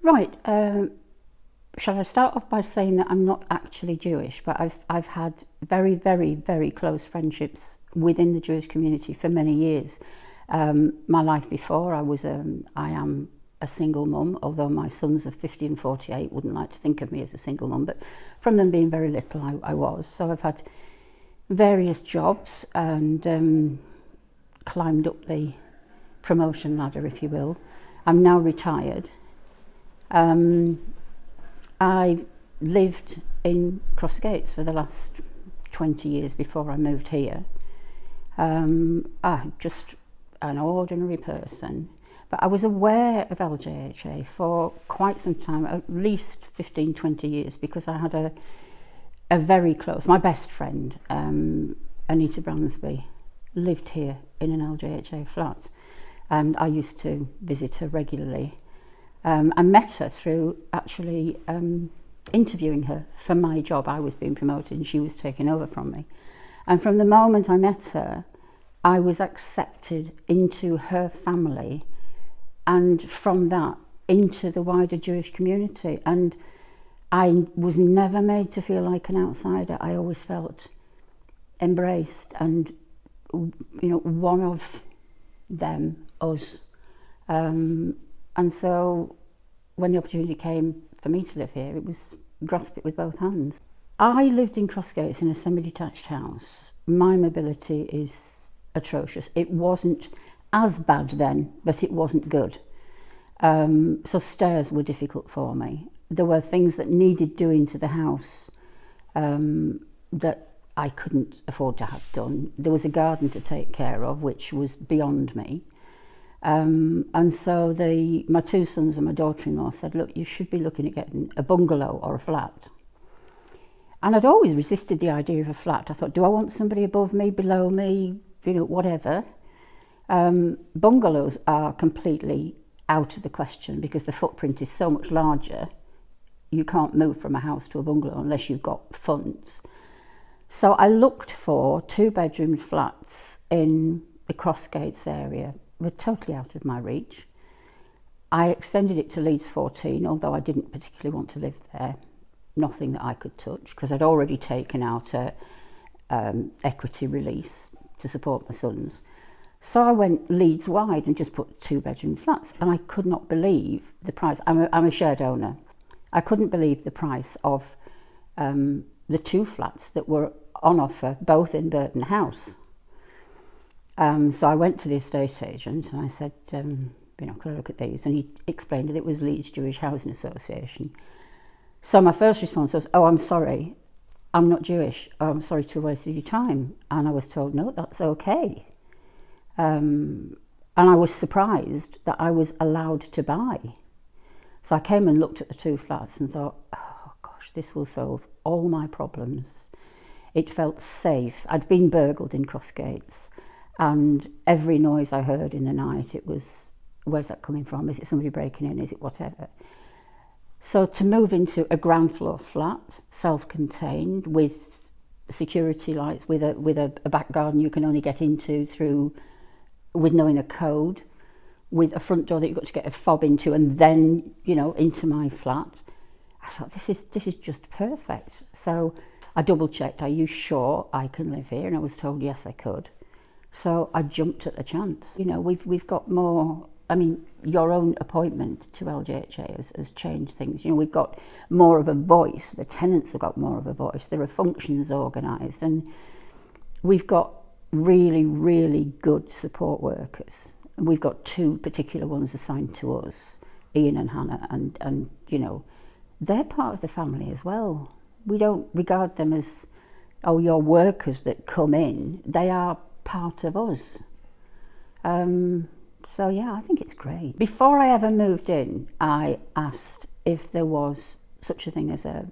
Right. Shall I start off by saying that I'm not actually Jewish, but I've had very, very, very close friendships within the Jewish community for many years. My life before, I am a single mum, although my sons of 50 and 48 wouldn't like to think of me as a single mum, but from them being very little, I was. So I've had various jobs and climbed up the promotion ladder, if you will. I'm now retired. I lived in Crossgates for the last 20 years before I moved here. I'm just an ordinary person, but I was aware of LJHA for quite some time, at least 15, 20 years, because I had a very close, my best friend, Anita Bransby, lived here in an LJHA flat, and I used to visit her regularly. I met her through actually interviewing her for my job. I was being promoted and she was taking over from me. And from the moment I met her, I was accepted into her family, and from that into the wider Jewish community. And I was never made to feel like an outsider. I always felt embraced and, one of them, us. And so when the opportunity came for me to live here, it was grasp it with both hands. I lived in Crossgates in a semi-detached house. My mobility is atrocious. It wasn't as bad then, but it wasn't good. So stairs were difficult for me. There were things that needed doing to the house that I couldn't afford to have done. There was a garden to take care of, which was beyond me. And so my two sons and my daughter-in-law said, look, you should be looking at getting a bungalow or a flat. And I'd always resisted the idea of a flat. I thought, do I want somebody above me, below me, whatever. Bungalows are completely out of the question because the footprint is so much larger. You can't move from a house to a bungalow unless you've got funds. So I looked for 2-bedroom flats in the Crossgates area. Were totally out of my reach. I extended it to Leeds 14, although I didn't particularly want to live there. Nothing that I could touch, because I'd already taken out a equity release to support my sons. So I went Leeds wide and just put 2-bedroom flats, and I could not believe the price. I'm a shared owner. I couldn't believe the price of the 2 flats that were on offer, both in Burton House. So I went to the estate agent and I said, could I look at these? And he explained that it was Leeds Jewish Housing Association. So my first response was, oh, I'm sorry, I'm not Jewish. Oh, I'm sorry to have wasted your time. And I was told, no, that's okay. And I was surprised that I was allowed to buy. So I came and looked at the 2 flats and thought, oh gosh, this will solve all my problems. It felt safe. I'd been burgled in Crossgates. And every noise I heard in the night, it was, where's that coming from? Is it somebody breaking in? Is it whatever? So to move into a ground floor flat, self-contained, with security lights, with a back garden you can only get into with knowing a code, with a front door that you've got to get a fob into, and then, into my flat. I thought, this is just perfect. So I double-checked, are you sure I can live here? And I was told, yes, I could. So I jumped at the chance. We've got more. I mean, your own appointment to LJHA has changed things. We've got more of a voice. The tenants have got more of a voice. There are functions organised, and we've got really, really good support workers. And we've got 2 particular ones assigned to us, Ian and Hannah, and they're part of the family as well. We don't regard them as, your workers that come in. They are part of us. So yeah, I think it's great. Before I ever moved in, I asked if there was such a thing as a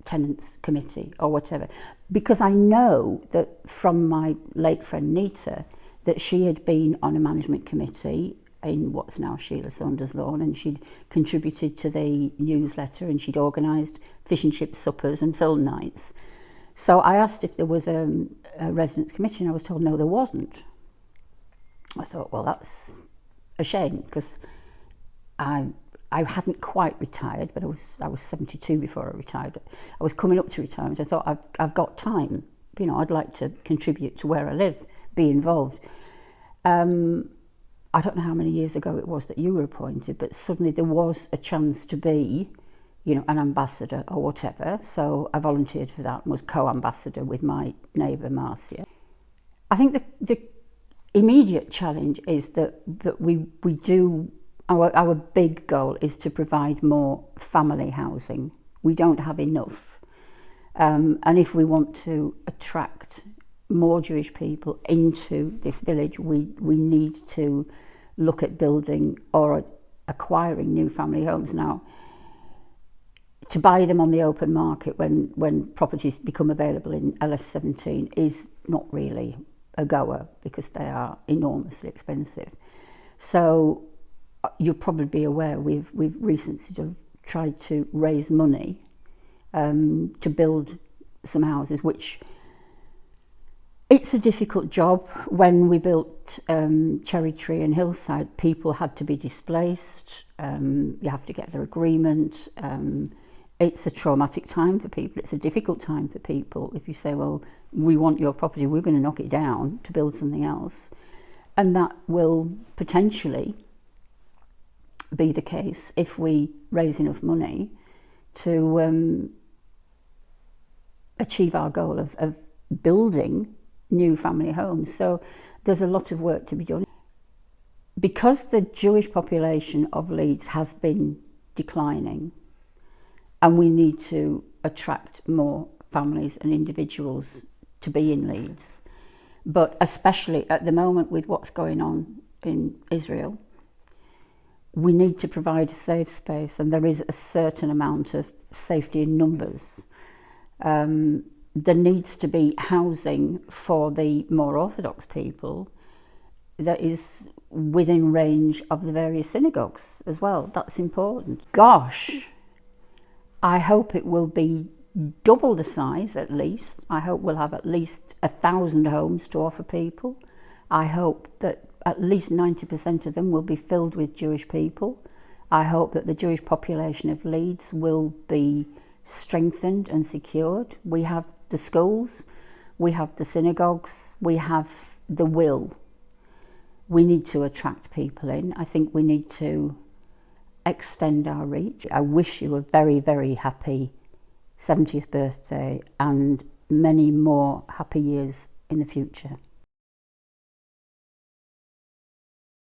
tenants committee or whatever, because I know that from my late friend Nita that she had been on a management committee in what's now Sheila Saunders Lawn, and she'd contributed to the newsletter, and she'd organised fish and chip suppers and film nights. So I asked if there was a residents committee, and I was told no, there wasn't. I thought, well, that's a shame, because I I hadn't quite retired, but I was 72 before I retired. I was coming up to retirement. I thought, I've got time. You know, I'd like to contribute to where I live, be involved. I don't know how many years ago it was that you were appointed, but suddenly there was a chance to be, you know, an ambassador or whatever. So I volunteered for that and was co-ambassador with my neighbour Marcia. I think the immediate challenge is that we do, our big goal is to provide more family housing. We don't have enough. And if we want to attract more Jewish people into this village, we need to look at building or acquiring new family homes. Now, to buy them on the open market when properties become available in LS17 is not really a goer because they are enormously expensive. So you'll probably be aware we've recently sort of tried to raise money to build some houses, which it's a difficult job. When we built Cherry Tree and Hillside, people had to be displaced. You have to get their agreement. It's a traumatic time for people. It's a difficult time for people. If you say, well, we want your property, we're going to knock it down to build something else. And that will potentially be the case if we raise enough money to achieve our goal of building new family homes. So there's a lot of work to be done. Because the Jewish population of Leeds has been declining, and we need to attract more families and individuals to be in Leeds, but especially at the moment with what's going on in Israel, we need to provide a safe space, and there is a certain amount of safety in numbers. There needs to be housing for the more Orthodox people that is within range of the various synagogues as well. That's important. Gosh, I hope it will be double the size at least. I hope we'll have at least 1,000 homes to offer people. I hope that at least 90% of them will be filled with Jewish people. I hope that the Jewish population of Leeds will be strengthened and secured. We have the schools, we have the synagogues, we have the will. We need to attract people in. I think we need to extend our reach. I wish you a very, very happy 70th birthday and many more happy years in the future.